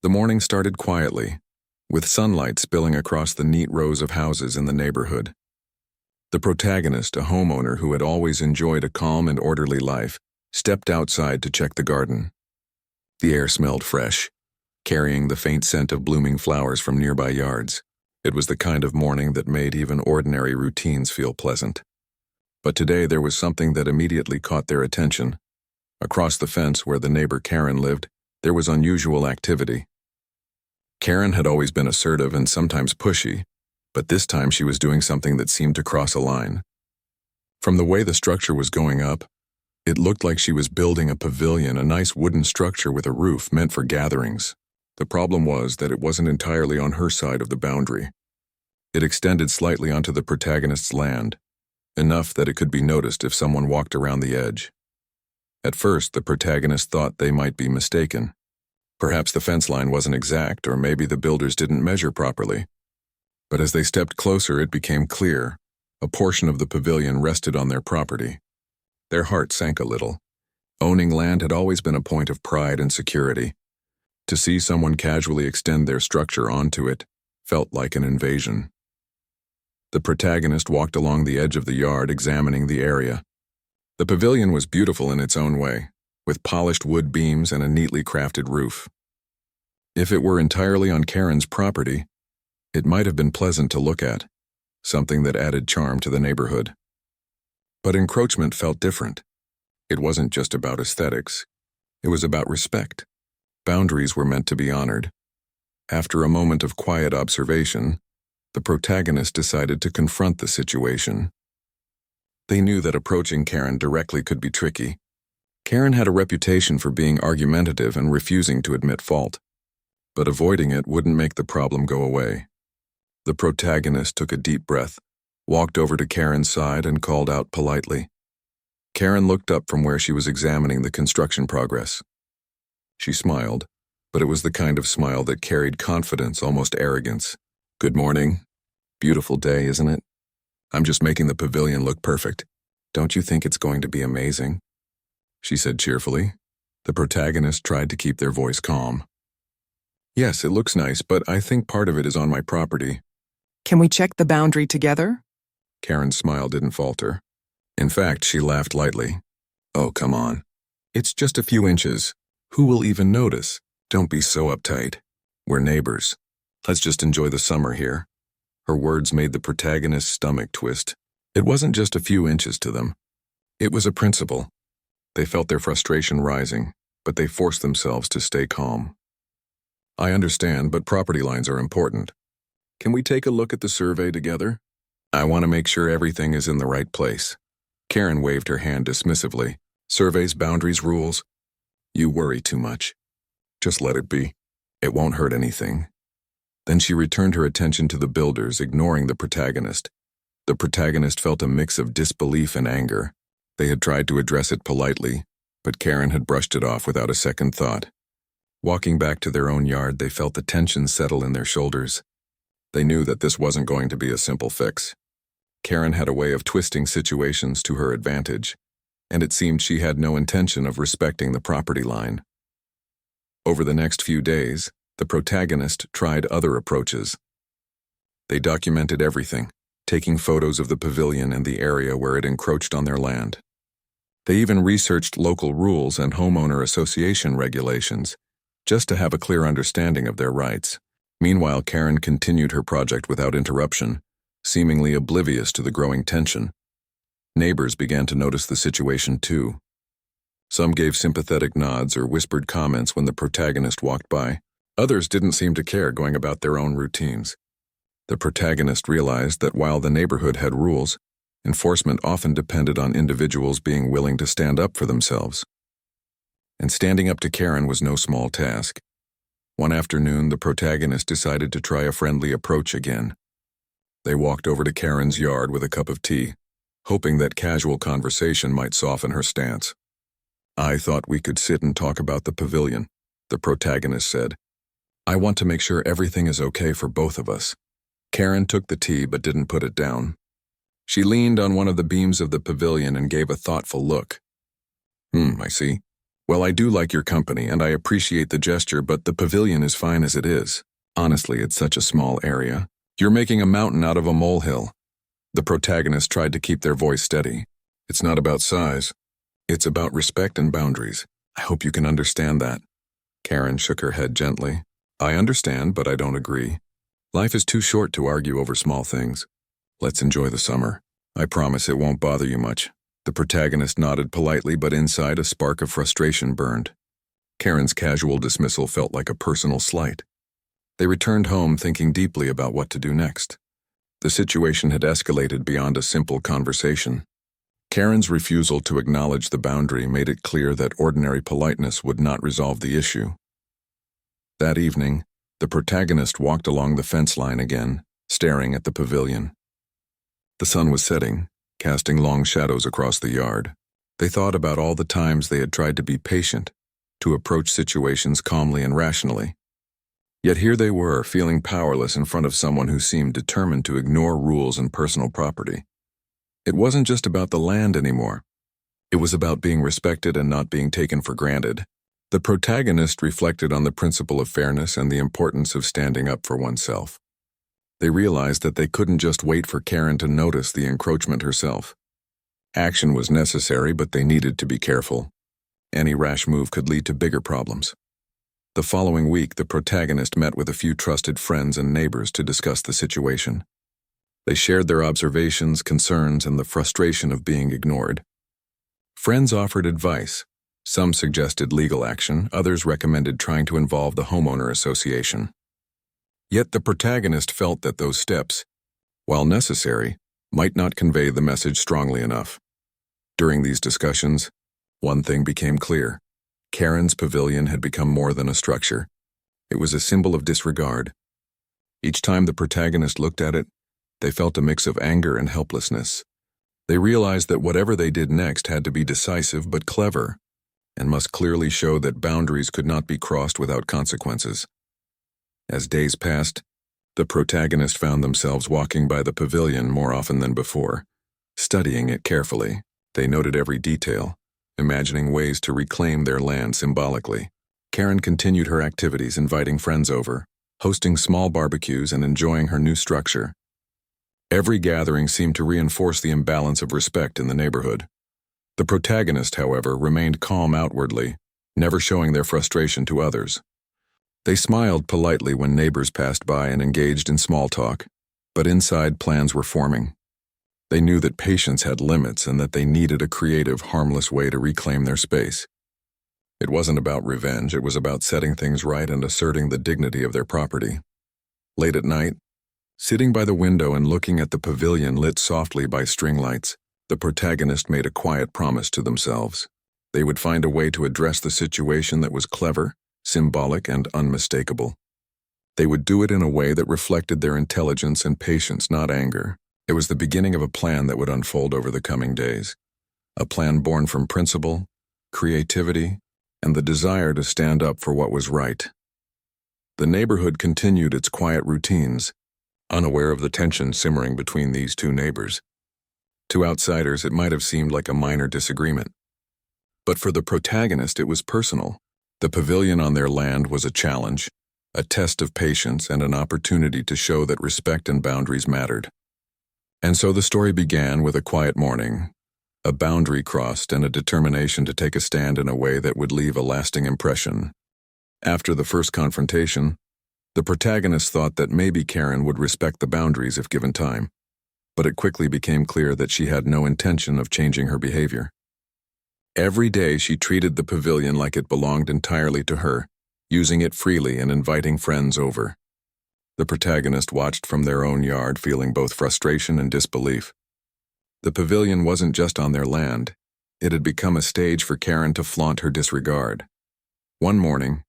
The morning started quietly, with sunlight spilling across the neat rows of houses in the neighborhood. The protagonist, a homeowner who had always enjoyed a calm and orderly life, stepped outside to check the garden. The air smelled fresh, carrying the faint scent of blooming flowers from nearby yards. It was the kind of morning that made even ordinary routines feel pleasant. But today there was something that immediately caught their attention. Across the fence where the neighbor Karen lived, there was unusual activity. Karen had always been assertive and sometimes pushy, but this time she was doing something that seemed to cross a line. From the way the structure was going up, it looked like she was building a pavilion, a nice wooden structure with a roof meant for gatherings. The problem was that it wasn't entirely on her side of the boundary. It extended slightly onto the protagonist's land, enough that it could be noticed if someone walked around the edge. At first, the protagonist thought they might be mistaken. Perhaps the fence line wasn't exact, or maybe the builders didn't measure properly. But as they stepped closer, it became clear. A portion of the pavilion rested on their property. Their heart sank a little. Owning land had always been a point of pride and security. To see someone casually extend their structure onto it felt like an invasion. The protagonist walked along the edge of the yard, examining the area. The pavilion was beautiful in its own way, with polished wood beams and a neatly crafted roof. If it were entirely on Karen's property, it might have been pleasant to look at, something that added charm to the neighborhood. But encroachment felt different. It wasn't just about aesthetics. It was about respect. Boundaries were meant to be honored. After a moment of quiet observation, the protagonist decided to confront the situation. They knew that approaching Karen directly could be tricky. Karen had a reputation for being argumentative and refusing to admit fault. But avoiding it wouldn't make the problem go away. The protagonist took a deep breath, walked over to Karen's side, and called out politely. Karen looked up from where she was examining the construction progress. She smiled, but it was the kind of smile that carried confidence, almost arrogance. "Good morning. Beautiful day, isn't it? I'm just making the pavilion look perfect. Don't you think it's going to be amazing?" she said cheerfully. The protagonist tried to keep their voice calm. "Yes, it looks nice, but I think part of it is on my property." Can we check the boundary together? Karen's smile didn't falter. In fact, she laughed lightly. "Oh, come on. It's just a few inches. Who will even notice? Don't be so uptight. We're neighbors. Let's just enjoy the summer here." Her words made the protagonist's stomach twist. It wasn't just a few inches to them. It was a principle. They felt their frustration rising, but they forced themselves to stay calm. "I understand, but property lines are important. Can we take a look at the survey together? I want to make sure everything is in the right place." Karen waved her hand dismissively. "Surveys, boundaries, rules. You worry too much. Just let it be. It won't hurt anything." Then she returned her attention to the builders, ignoring the protagonist. The protagonist felt a mix of disbelief and anger. They had tried to address it politely, but Karen had brushed it off without a second thought. Walking back to their own yard, they felt the tension settle in their shoulders. They knew that this wasn't going to be a simple fix. Karen had a way of twisting situations to her advantage, and it seemed she had no intention of respecting the property line. Over the next few days, the protagonist tried other approaches. They documented everything, taking photos of the pavilion and the area where it encroached on their land. They even researched local rules and homeowner association regulations, just to have a clear understanding of their rights. Meanwhile, Karen continued her project without interruption, seemingly oblivious to the growing tension. Neighbors began to notice the situation too. Some gave sympathetic nods or whispered comments when the protagonist walked by. Others didn't seem to care, going about their own routines. The protagonist realized that while the neighborhood had rules, enforcement often depended on individuals being willing to stand up for themselves. And standing up to Karen was no small task. One afternoon, the protagonist decided to try a friendly approach again. They walked over to Karen's yard with a cup of tea, hoping that casual conversation might soften her stance. "I thought we could sit and talk about the pavilion," the protagonist said. "I want to make sure everything is okay for both of us." Karen took the tea but didn't put it down. She leaned on one of the beams of the pavilion and gave a thoughtful look. I see. Well, I do like your company, and I appreciate the gesture, but the pavilion is fine as it is. Honestly, it's such a small area. You're making a mountain out of a molehill. The protagonist tried to keep their voice steady. It's not about size. It's about respect and boundaries. I hope you can understand that. Karen shook her head gently. I understand, but I don't agree. Life is too short to argue over small things. Let's enjoy the summer. I promise it won't bother you much. The protagonist nodded politely, but inside a spark of frustration burned. Karen's casual dismissal felt like a personal slight. They returned home thinking deeply about what to do next. The situation had escalated beyond a simple conversation. Karen's refusal to acknowledge the boundary made it clear that ordinary politeness would not resolve the issue. That evening, the protagonist walked along the fence line again, staring at the pavilion. The sun was setting, casting long shadows across the yard. They thought about all the times they had tried to be patient, to approach situations calmly and rationally. Yet here they were, feeling powerless in front of someone who seemed determined to ignore rules and personal property. It wasn't just about the land anymore. It was about being respected and not being taken for granted. The protagonist reflected on the principle of fairness and the importance of standing up for oneself. They realized that they couldn't just wait for Karen to notice the encroachment herself. Action was necessary, but they needed to be careful. Any rash move could lead to bigger problems. The following week, the protagonist met with a few trusted friends and neighbors to discuss the situation. They shared their observations, concerns, and the frustration of being ignored. Friends offered advice. Some suggested legal action, others recommended trying to involve the homeowner association. Yet the protagonist felt that those steps, while necessary, might not convey the message strongly enough. During these discussions, one thing became clear. Karen's pavilion had become more than a structure. It was a symbol of disregard. Each time the protagonist looked at it, they felt a mix of anger and helplessness. They realized that whatever they did next had to be decisive but clever, and must clearly show that boundaries could not be crossed without consequences. As days passed, the protagonist found themselves walking by the pavilion more often than before. Studying it carefully, they noted every detail, imagining ways to reclaim their land symbolically. Karen continued her activities, inviting friends over, hosting small barbecues, and enjoying her new structure. Every gathering seemed to reinforce the imbalance of respect in the neighborhood. The protagonist, however, remained calm outwardly, never showing their frustration to others. They smiled politely when neighbors passed by and engaged in small talk, but inside plans were forming. They knew that patience had limits and that they needed a creative, harmless way to reclaim their space. It wasn't about revenge, it was about setting things right and asserting the dignity of their property. Late at night, sitting by the window and looking at the pavilion lit softly by string lights, the protagonist made a quiet promise to themselves. They would find a way to address the situation that was clever, symbolic, and unmistakable. They would do it in a way that reflected their intelligence and patience, not anger. It was the beginning of a plan that would unfold over the coming days. A plan born from principle, creativity, and the desire to stand up for what was right. The neighborhood continued its quiet routines, unaware of the tension simmering between these two neighbors. To outsiders, it might have seemed like a minor disagreement. But for the protagonist, it was personal. The pavilion on their land was a challenge, a test of patience, and an opportunity to show that respect and boundaries mattered. And so the story began with a quiet morning, a boundary crossed, and a determination to take a stand in a way that would leave a lasting impression. After the first confrontation, the protagonist thought that maybe Karen would respect the boundaries if given time, but it quickly became clear that she had no intention of changing her behavior. Every day she treated the pavilion like it belonged entirely to her, using it freely and inviting friends over. The protagonist watched from their own yard, feeling both frustration and disbelief. The pavilion wasn't just on their land. It had become a stage for Karen to flaunt her disregard. One morning,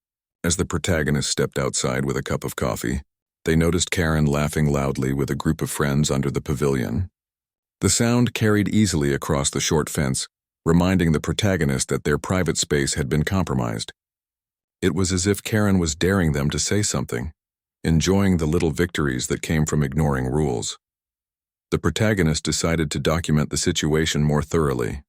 as the protagonist stepped outside with a cup of coffee, they noticed Karen laughing loudly with a group of friends under the pavilion. The sound carried easily across the short fence, reminding the protagonist that their private space had been compromised. It was as if Karen was daring them to say something, enjoying the little victories that came from ignoring rules. The protagonist decided to document the situation more thoroughly.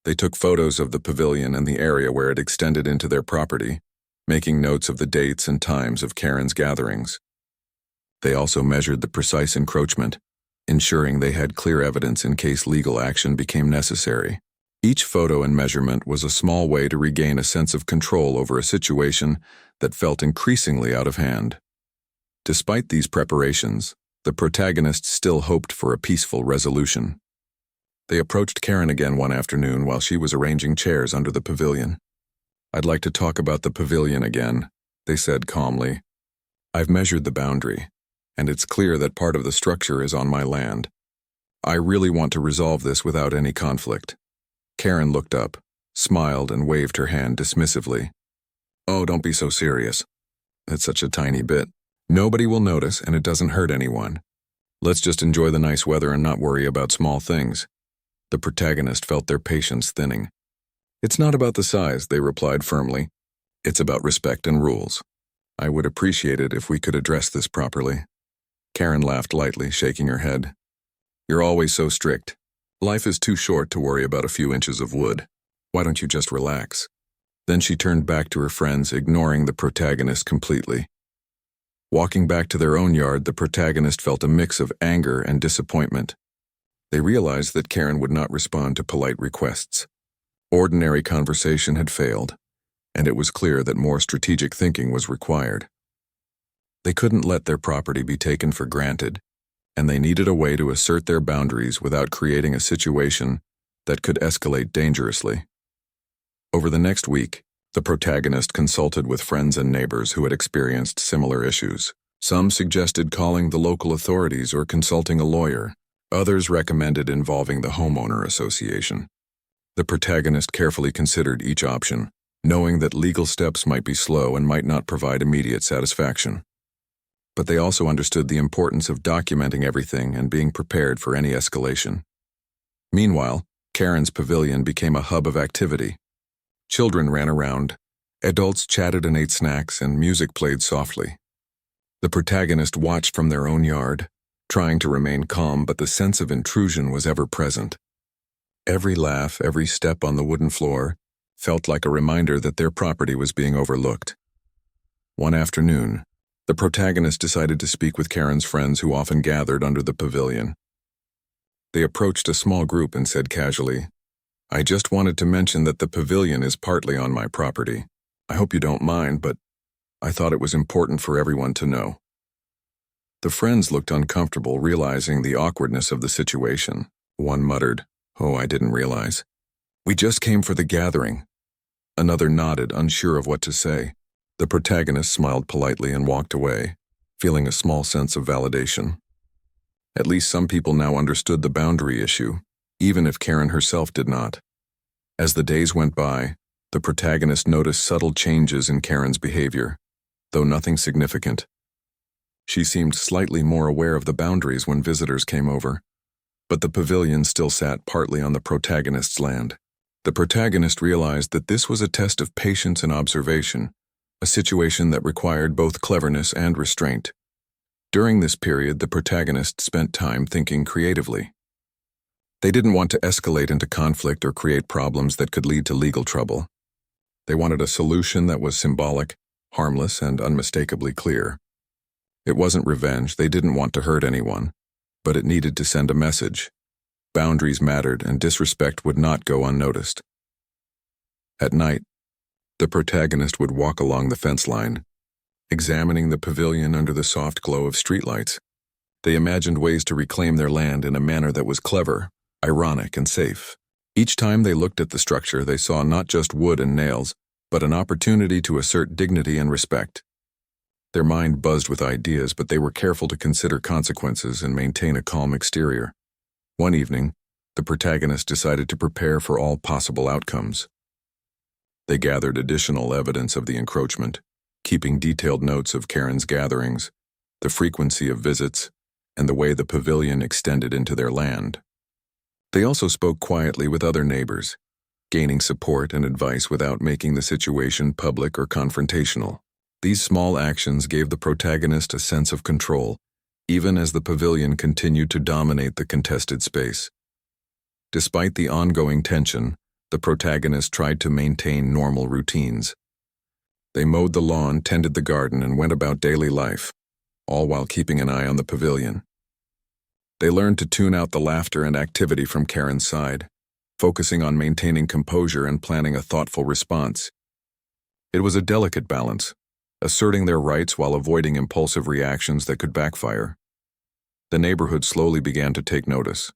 They took photos of the pavilion and the area where it extended into their property, making notes of the dates and times of Karen's gatherings. They also measured the precise encroachment, ensuring they had clear evidence in case legal action became necessary. Each photo and measurement was a small way to regain a sense of control over a situation that felt increasingly out of hand. Despite these preparations, the protagonists still hoped for a peaceful resolution. They approached Karen again one afternoon while she was arranging chairs under the pavilion. "I'd like to talk about the pavilion again," they said calmly. "I've measured the boundary, and it's clear that part of the structure is on my land. I really want to resolve this without any conflict." Karen looked up, smiled, and waved her hand dismissively. "Oh, don't be so serious. It's such a tiny bit. Nobody will notice, and it doesn't hurt anyone. Let's just enjoy the nice weather and not worry about small things." The protagonist felt their patience thinning. "It's not about the size," they replied firmly. "It's about respect and rules. I would appreciate it if we could address this properly." Karen laughed lightly, shaking her head. "You're always so strict. Life is too short to worry about a few inches of wood. Why don't you just relax?" Then she turned back to her friends, ignoring the protagonist completely. Walking back to their own yard, the protagonist felt a mix of anger and disappointment. They realized that Karen would not respond to polite requests. Ordinary conversation had failed, and it was clear that more strategic thinking was required. They couldn't let their property be taken for granted, and they needed a way to assert their boundaries without creating a situation that could escalate dangerously. Over the next week, the protagonist consulted with friends and neighbors who had experienced similar issues. Some suggested calling the local authorities or consulting a lawyer. Others recommended involving the homeowner association. The protagonist carefully considered each option, knowing that legal steps might be slow and might not provide immediate satisfaction. But they also understood the importance of documenting everything and being prepared for any escalation. Meanwhile, Karen's pavilion became a hub of activity. Children ran around, adults chatted and ate snacks, and music played softly. The protagonist watched from their own yard, trying to remain calm, but the sense of intrusion was ever present. Every laugh, every step on the wooden floor, felt like a reminder that their property was being overlooked. One afternoon, the protagonist decided to speak with Karen's friends who often gathered under the pavilion. They approached a small group and said casually, "I just wanted to mention that the pavilion is partly on my property. I hope you don't mind, but I thought it was important for everyone to know." The friends looked uncomfortable, realizing the awkwardness of the situation. One muttered, "Oh, I didn't realize. We just came for the gathering." Another nodded, unsure of what to say. The protagonist smiled politely and walked away, feeling a small sense of validation. At least some people now understood the boundary issue, even if Karen herself did not. As the days went by, the protagonist noticed subtle changes in Karen's behavior, though nothing significant. She seemed slightly more aware of the boundaries when visitors came over, but the pavilion still sat partly on the protagonist's land. The protagonist realized that this was a test of patience and observation, a situation that required both cleverness and restraint. During this period, the protagonist spent time thinking creatively. They didn't want to escalate into conflict or create problems that could lead to legal trouble. They wanted a solution that was symbolic, harmless, and unmistakably clear. It wasn't revenge, they didn't want to hurt anyone, but it needed to send a message. Boundaries mattered, and disrespect would not go unnoticed. At night, the protagonist would walk along the fence line, examining the pavilion under the soft glow of streetlights. They imagined ways to reclaim their land in a manner that was clever, ironic, and safe. Each time they looked at the structure, they saw not just wood and nails, but an opportunity to assert dignity and respect. Their mind buzzed with ideas, but they were careful to consider consequences and maintain a calm exterior. One evening, the protagonist decided to prepare for all possible outcomes. They gathered additional evidence of the encroachment, keeping detailed notes of Karen's gatherings, the frequency of visits, and the way the pavilion extended into their land. They also spoke quietly with other neighbors, gaining support and advice without making the situation public or confrontational. These small actions gave the protagonist a sense of control, even as the pavilion continued to dominate the contested space. Despite the ongoing tension, The protagonist tried to maintain normal routines. They mowed the lawn, tended the garden, and went about daily life, all while keeping an eye on the pavilion. They learned to tune out the laughter and activity from Karen's side, focusing on maintaining composure and planning a thoughtful response. It was a delicate balance, asserting their rights while avoiding impulsive reactions that could backfire. The neighborhood slowly began to take notice.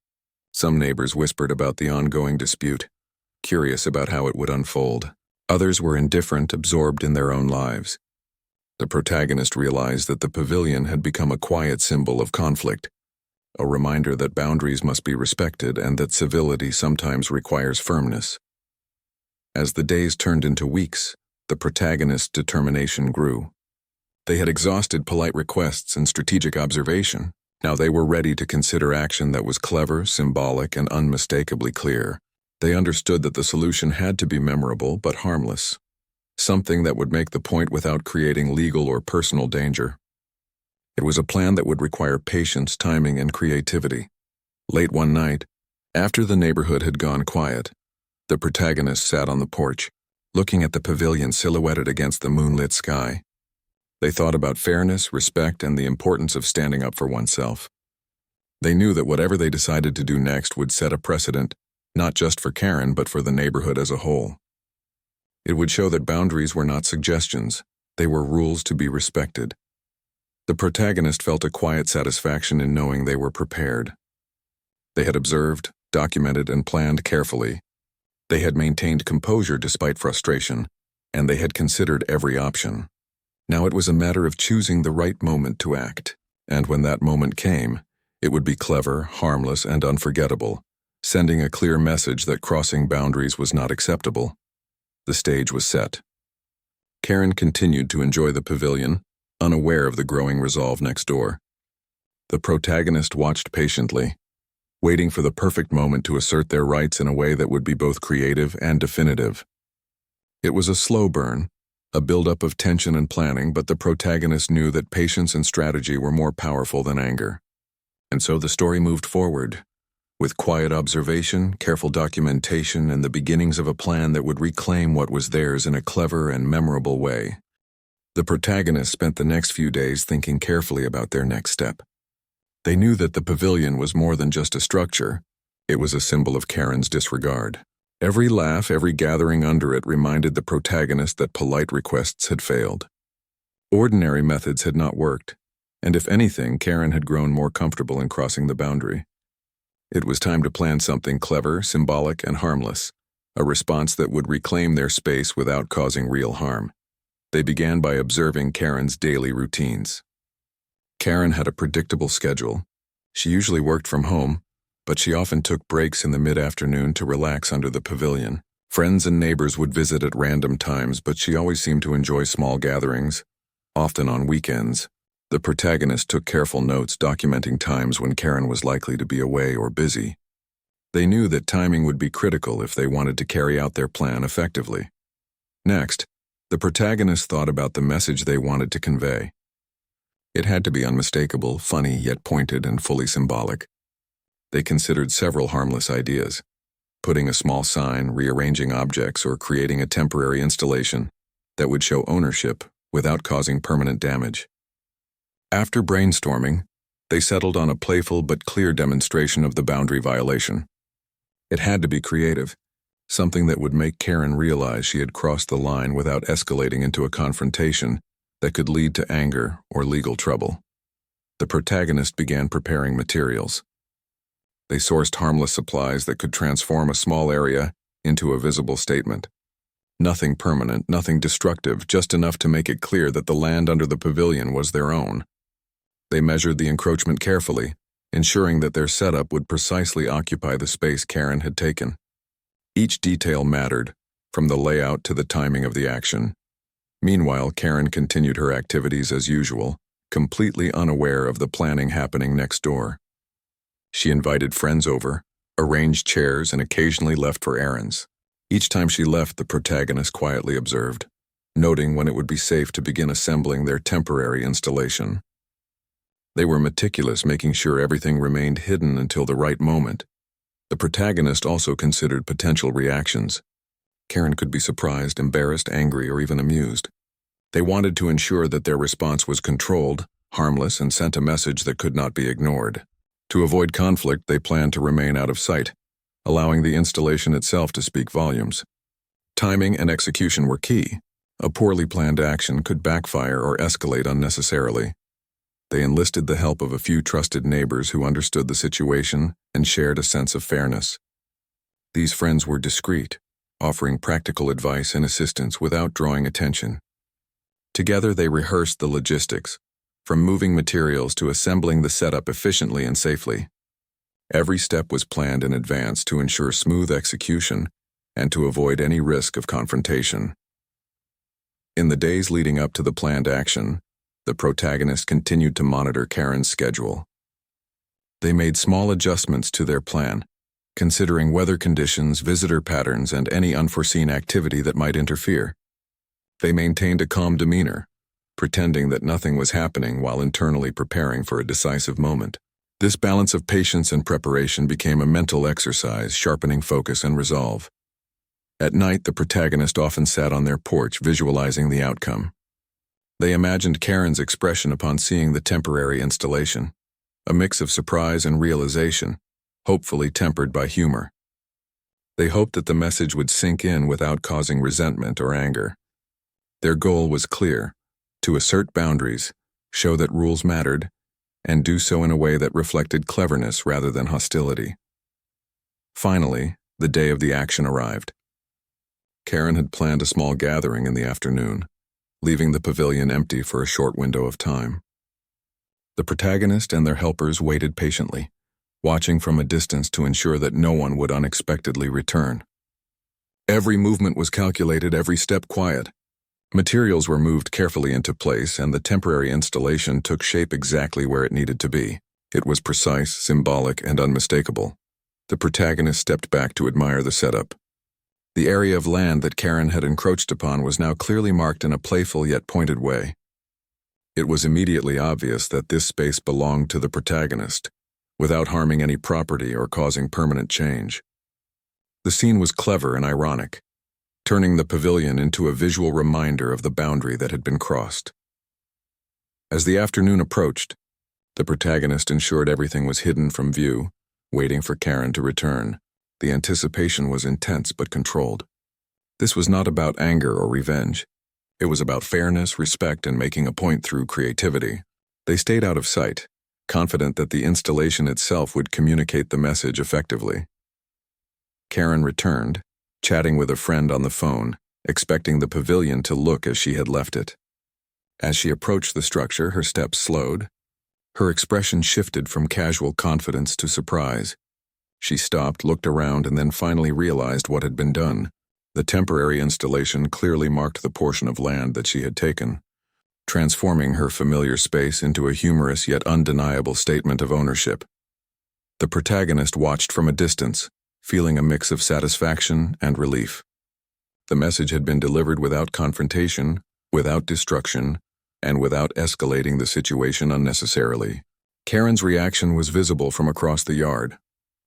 Some neighbors whispered about the ongoing dispute, curious about how it would unfold. Others were indifferent, absorbed in their own lives. The protagonist realized that the pavilion had become a quiet symbol of conflict, a reminder that boundaries must be respected and that civility sometimes requires firmness. As the days turned into weeks, the protagonist's determination grew. They had exhausted polite requests and strategic observation. Now they were ready to consider action that was clever, symbolic, and unmistakably clear. They understood that the solution had to be memorable but harmless, something that would make the point without creating legal or personal danger. It was a plan that would require patience, timing, and creativity. Late one night, after the neighborhood had gone quiet, the protagonist sat on the porch, looking at the pavilion silhouetted against the moonlit sky. They thought about fairness, respect, and the importance of standing up for oneself. They knew that whatever they decided to do next would set a precedent, not just for Karen, but for the neighborhood as a whole. It would show that boundaries were not suggestions, they were rules to be respected. The protagonist felt a quiet satisfaction in knowing they were prepared. They had observed, documented, and planned carefully. They had maintained composure despite frustration, and they had considered every option. Now it was a matter of choosing the right moment to act, and when that moment came, it would be clever, harmless, and unforgettable, sending a clear message that crossing boundaries was not acceptable. The stage was set. Karen continued to enjoy the pavilion, unaware of the growing resolve next door. The protagonist watched patiently, waiting for the perfect moment to assert their rights in a way that would be both creative and definitive. It was a slow burn, a buildup of tension and planning, but the protagonist knew that patience and strategy were more powerful than anger. And so the story moved forward, with quiet observation, careful documentation, and the beginnings of a plan that would reclaim what was theirs in a clever and memorable way. The protagonist spent the next few days thinking carefully about their next step. They knew that the pavilion was more than just a structure. It was a symbol of Karen's disregard. Every laugh, every gathering under it reminded the protagonist that polite requests had failed. Ordinary methods had not worked, and if anything, Karen had grown more comfortable in crossing the boundary. It was time to plan something clever, symbolic, and harmless, a response that would reclaim their space without causing real harm. They began by observing Karen's daily routines. Karen had a predictable schedule. She usually worked from home, but she often took breaks in the mid-afternoon to relax under the pavilion. Friends and neighbors would visit at random times, but she always seemed to enjoy small gatherings, often on weekends. The protagonist took careful notes documenting times when Karen was likely to be away or busy. They knew that timing would be critical if they wanted to carry out their plan effectively. Next, the protagonist thought about the message they wanted to convey. It had to be unmistakable, funny, yet pointed and fully symbolic. They considered several harmless ideas, putting a small sign, rearranging objects, or creating a temporary installation that would show ownership without causing permanent damage. After brainstorming, they settled on a playful but clear demonstration of the boundary violation. It had to be creative, something that would make Karen realize she had crossed the line without escalating into a confrontation that could lead to anger or legal trouble. The protagonist began preparing materials. They sourced harmless supplies that could transform a small area into a visible statement. Nothing permanent, nothing destructive, just enough to make it clear that the land under the pavilion was their own. They measured the encroachment carefully, ensuring that their setup would precisely occupy the space Karen had taken. Each detail mattered, from the layout to the timing of the action. Meanwhile, Karen continued her activities as usual, completely unaware of the planning happening next door. She invited friends over, arranged chairs, and occasionally left for errands. Each time she left, the protagonist quietly observed, noting when it would be safe to begin assembling their temporary installation. They were meticulous, making sure everything remained hidden until the right moment. The protagonist also considered potential reactions, Karen could be surprised, embarrassed, angry, or even amused. They wanted to ensure that their response was controlled, harmless, and sent a message that could not be ignored. To avoid conflict, they planned to remain out of sight, allowing the installation itself to speak volumes. Timing and execution were key. A poorly planned action could backfire or escalate unnecessarily. They enlisted the help of a few trusted neighbors who understood the situation and shared a sense of fairness. These friends were discreet, offering practical advice and assistance without drawing attention. Together they rehearsed the logistics, from moving materials to assembling the setup efficiently and safely. Every step was planned in advance to ensure smooth execution and to avoid any risk of confrontation. In the days leading up to the planned action, the protagonist continued to monitor Karen's schedule. They made small adjustments to their plan, considering weather conditions, visitor patterns, and any unforeseen activity that might interfere. They maintained a calm demeanor, pretending that nothing was happening while internally preparing for a decisive moment. This balance of patience and preparation became a mental exercise, sharpening focus and resolve. At night, the protagonist often sat on their porch, visualizing the outcome. They imagined Karen's expression upon seeing the temporary installation, a mix of surprise and realization, hopefully tempered by humor. They hoped that the message would sink in without causing resentment or anger. Their goal was clear: to assert boundaries, show that rules mattered, and do so in a way that reflected cleverness rather than hostility. Finally, the day of the action arrived. Karen had planned a small gathering in the afternoon, leaving the pavilion empty for a short window of time. The protagonist and their helpers waited patiently, watching from a distance to ensure that no one would unexpectedly return. Every movement was calculated, every step quiet. Materials were moved carefully into place, and the temporary installation took shape exactly where it needed to be. It was precise, symbolic, and unmistakable. The protagonist stepped back to admire the setup. The area of land that Karen had encroached upon was now clearly marked in a playful yet pointed way. It was immediately obvious that this space belonged to the protagonist, without harming any property or causing permanent change. The scene was clever and ironic, turning the pavilion into a visual reminder of the boundary that had been crossed. As the afternoon approached, the protagonist ensured everything was hidden from view, waiting for Karen to return. The anticipation was intense but controlled. This was not about anger or revenge. It was about fairness, respect, and making a point through creativity. They stayed out of sight, confident that the installation itself would communicate the message effectively. Karen returned, chatting with a friend on the phone, expecting the pavilion to look as she had left it. As she approached the structure, her steps slowed. Her expression shifted from casual confidence to surprise. She stopped, looked around, and then finally realized what had been done. The temporary installation clearly marked the portion of land that she had taken, transforming her familiar space into a humorous yet undeniable statement of ownership. The protagonist watched from a distance, feeling a mix of satisfaction and relief. The message had been delivered without confrontation, without destruction, and without escalating the situation unnecessarily. Karen's reaction was visible from across the yard,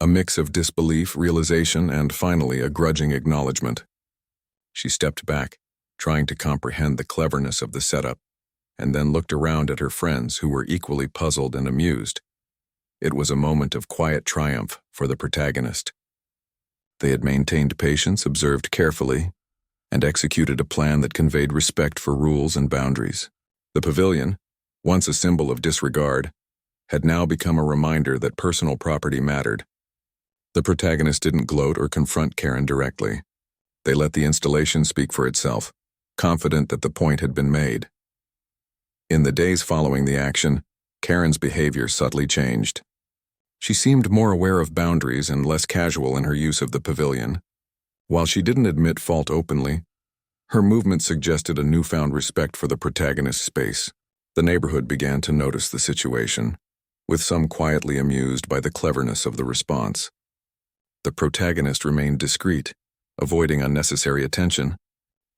a mix of disbelief, realization, and finally a grudging acknowledgement. She stepped back, trying to comprehend the cleverness of the setup, and then looked around at her friends who were equally puzzled and amused. It was a moment of quiet triumph for the protagonist. They had maintained patience, observed carefully, and executed a plan that conveyed respect for rules and boundaries. The pavilion, once a symbol of disregard, had now become a reminder that personal property mattered. The protagonist didn't gloat or confront Karen directly. They let the installation speak for itself, confident that the point had been made. In the days following the action, Karen's behavior subtly changed. She seemed more aware of boundaries and less casual in her use of the pavilion. While she didn't admit fault openly, her movement suggested a newfound respect for the protagonist's space. The neighborhood began to notice the situation, with some quietly amused by the cleverness of the response. The protagonist remained discreet, avoiding unnecessary attention,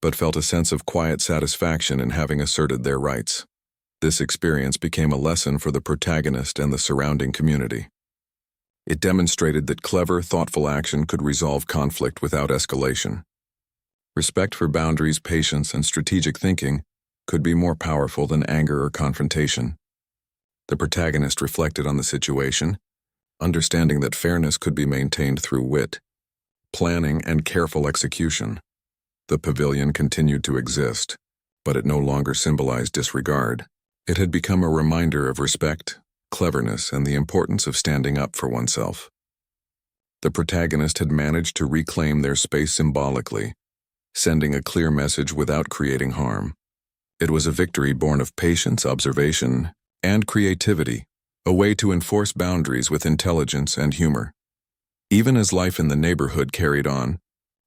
but felt a sense of quiet satisfaction in having asserted their rights. This experience became a lesson for the protagonist and the surrounding community. It demonstrated that clever, thoughtful action could resolve conflict without escalation. Respect for boundaries, patience, and strategic thinking could be more powerful than anger or confrontation. The protagonist reflected on the situation, understanding that fairness could be maintained through wit, planning, and careful execution. The pavilion continued to exist, but it no longer symbolized disregard. It had become a reminder of respect, cleverness, and the importance of standing up for oneself. The protagonist had managed to reclaim their space symbolically, sending a clear message without creating harm. It was a victory born of patience, observation, and creativity, a way to enforce boundaries with intelligence and humor. Even as life in the neighborhood carried on,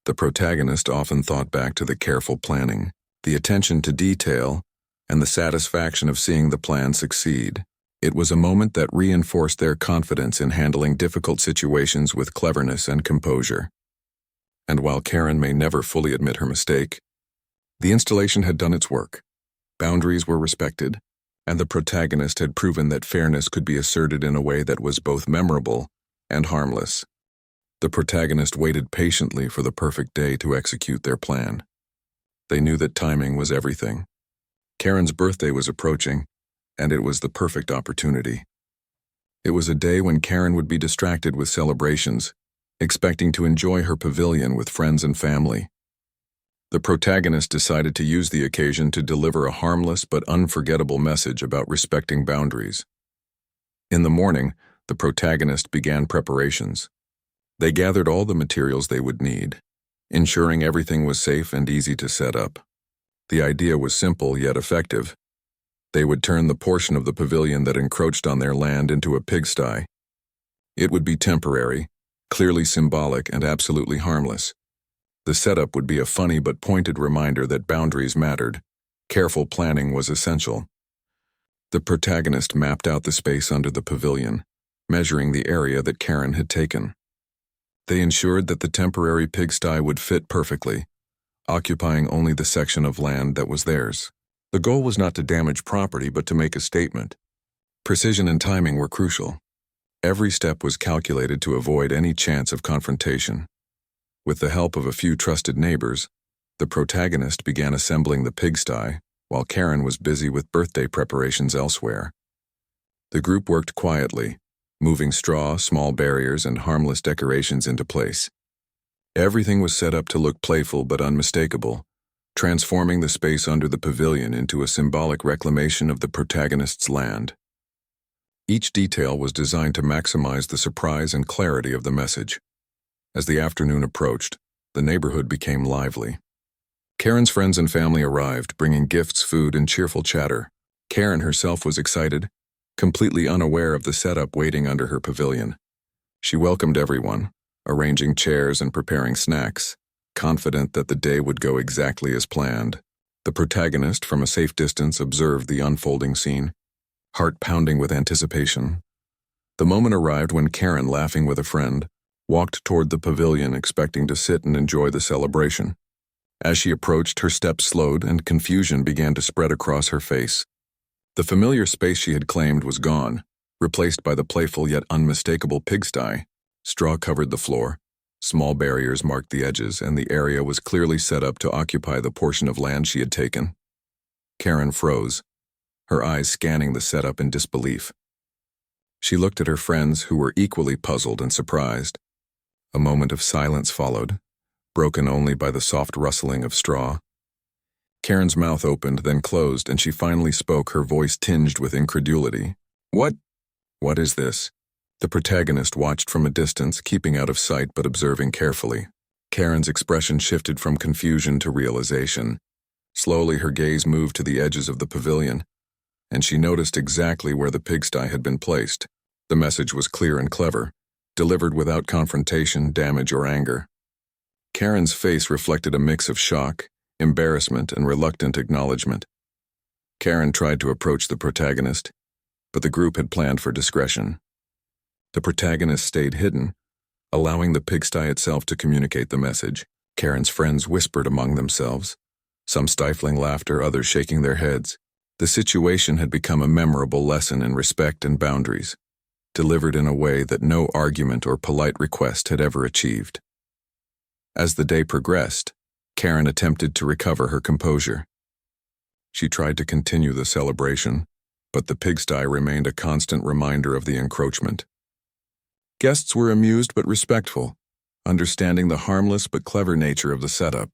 the protagonist often thought back to the careful planning, the attention to detail, and the satisfaction of seeing the plan succeed. It was a moment that reinforced their confidence in handling difficult situations with cleverness and composure. And while Karen may never fully admit her mistake, the installation had done its work. Boundaries were respected, and the protagonist had proven that fairness could be asserted in a way that was both memorable and harmless. The protagonist waited patiently for the perfect day to execute their plan. They knew that timing was everything. Karen's birthday was approaching, and it was the perfect opportunity. It was a day when Karen would be distracted with celebrations, expecting to enjoy her pavilion with friends and family. The protagonist decided to use the occasion to deliver a harmless but unforgettable message about respecting boundaries. In the morning, the protagonist began preparations. They gathered all the materials they would need, ensuring everything was safe and easy to set up. The idea was simple yet effective. They would turn the portion of the pavilion that encroached on their land into a pigsty. It would be temporary, clearly symbolic, and absolutely harmless. The setup would be a funny but pointed reminder that boundaries mattered. Careful planning was essential. The protagonist mapped out the space under the pavilion, measuring the area that Karen had taken. They ensured that the temporary pigsty would fit perfectly, occupying only the section of land that was theirs. The goal was not to damage property but to make a statement. Precision and timing were crucial. Every step was calculated to avoid any chance of confrontation. With the help of a few trusted neighbors, the protagonist began assembling the pigsty, while Karen was busy with birthday preparations elsewhere. The group worked quietly, moving straw, small barriers, and harmless decorations into place. Everything was set up to look playful but unmistakable, transforming the space under the pavilion into a symbolic reclamation of the protagonist's land. Each detail was designed to maximize the surprise and clarity of the message. As the afternoon approached, the neighborhood became lively. Karen's friends and family arrived, bringing gifts, food, and cheerful chatter. Karen herself was excited, completely unaware of the setup waiting under her pavilion. She welcomed everyone, arranging chairs and preparing snacks, confident that the day would go exactly as planned. The protagonist, from a safe distance, observed the unfolding scene, heart pounding with anticipation. The moment arrived when Karen, laughing with a friend, walked toward the pavilion expecting to sit and enjoy the celebration. As she approached, her steps slowed and confusion began to spread across her face. The familiar space she had claimed was gone, replaced by the playful yet unmistakable pigsty. Straw covered the floor, small barriers marked the edges, and the area was clearly set up to occupy the portion of land she had taken. Karen froze, her eyes scanning the setup in disbelief. She looked at her friends, who were equally puzzled and surprised. A moment of silence followed, broken only by the soft rustling of straw. Karen's mouth opened, then closed, and she finally spoke, her voice tinged with incredulity. What is this?" The protagonist watched from a distance, keeping out of sight but observing carefully. Karen's expression shifted from confusion to realization. Slowly, her gaze moved to the edges of the pavilion, and she noticed exactly where the pigsty had been placed. The message was clear and clever, delivered without confrontation, damage, or anger. Karen's face reflected a mix of shock, embarrassment, and reluctant acknowledgement. Karen tried to approach the protagonist, but the group had planned for discretion. The protagonist stayed hidden, allowing the pigsty itself to communicate the message. Karen's friends whispered among themselves, some stifling laughter, others shaking their heads. The situation had become a memorable lesson in respect and boundaries, delivered in a way that no argument or polite request had ever achieved. As the day progressed, Karen attempted to recover her composure. She tried to continue the celebration, but the pigsty remained a constant reminder of the encroachment. Guests were amused but respectful, understanding the harmless but clever nature of the setup.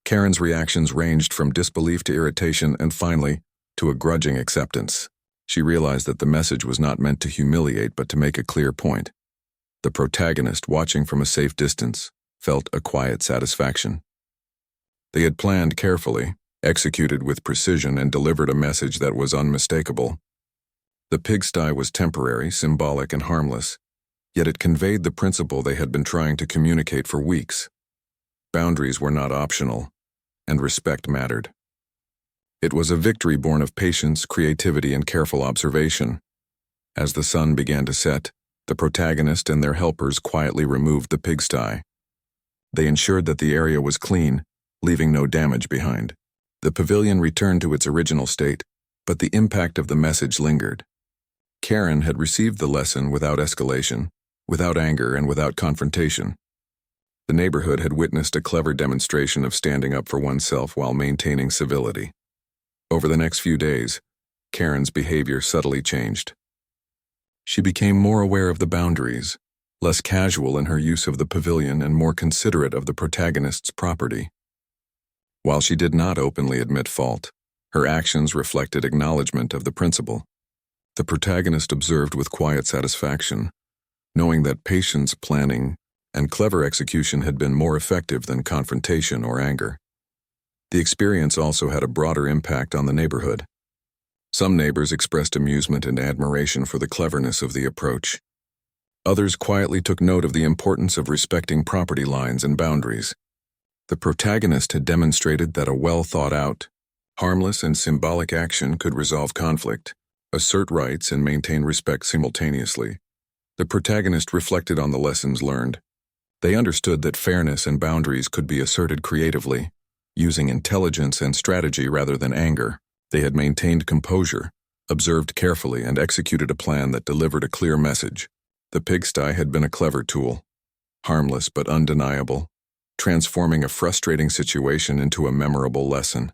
Karen's reactions ranged from disbelief to irritation and finally, to a grudging acceptance. She realized that the message was not meant to humiliate but to make a clear point. The protagonist, watching from a safe distance, felt a quiet satisfaction. They had planned carefully, executed with precision, and delivered a message that was unmistakable. The pigsty was temporary, symbolic, and harmless, yet it conveyed the principle they had been trying to communicate for weeks. Boundaries were not optional, and respect mattered. It was a victory born of patience, creativity, and careful observation. As the sun began to set, the protagonist and their helpers quietly removed the pigsty. They ensured that the area was clean, leaving no damage behind. The pavilion returned to its original state, but the impact of the message lingered. Karen had received the lesson without escalation, without anger, and without confrontation. The neighborhood had witnessed a clever demonstration of standing up for oneself while maintaining civility. Over the next few days, Karen's behavior subtly changed. She became more aware of the boundaries, less casual in her use of the pavilion and more considerate of the protagonist's property. While she did not openly admit fault, her actions reflected acknowledgement of the principle. The protagonist observed with quiet satisfaction, knowing that patience, planning, and clever execution had been more effective than confrontation or anger. The experience also had a broader impact on the neighborhood. Some neighbors expressed amusement and admiration for the cleverness of the approach. Others quietly took note of the importance of respecting property lines and boundaries. The protagonist had demonstrated that a well-thought-out, harmless and symbolic action could resolve conflict, assert rights, and maintain respect simultaneously. The protagonist reflected on the lessons learned. They understood that fairness and boundaries could be asserted creatively, using intelligence and strategy rather than anger. They had maintained composure, observed carefully, and executed a plan that delivered a clear message. The pigsty had been a clever tool, harmless but undeniable, transforming a frustrating situation into a memorable lesson.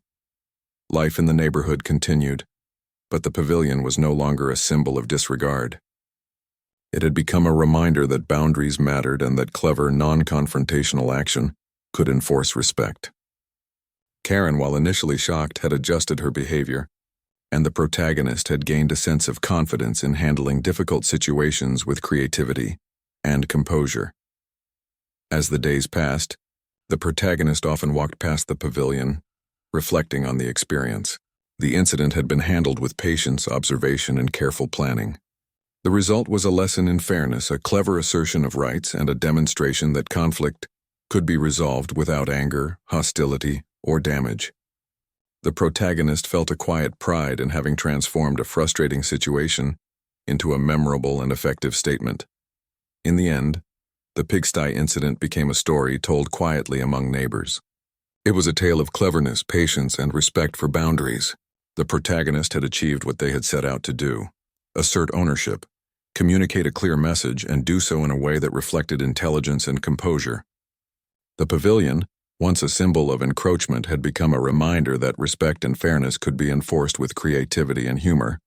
Life in the neighborhood continued, but the pavilion was no longer a symbol of disregard. It had become a reminder that boundaries mattered and that clever, non-confrontational action could enforce respect. Karen, while initially shocked, had adjusted her behavior, and the protagonist had gained a sense of confidence in handling difficult situations with creativity and composure. As the days passed, the protagonist often walked past the pavilion, reflecting on the experience. The incident had been handled with patience, observation, and careful planning. The result was a lesson in fairness, a clever assertion of rights, and a demonstration that conflict could be resolved without anger, hostility, or damage. The protagonist felt a quiet pride in having transformed a frustrating situation into a memorable and effective statement. In the end, the pigsty incident became a story told quietly among neighbors. It was a tale of cleverness, patience, and respect for boundaries. The protagonist had achieved what they had set out to do: assert ownership, communicate a clear message, and do so in a way that reflected intelligence and composure. The pavilion, once a symbol of encroachment, had become a reminder that respect and fairness could be enforced with creativity and humor.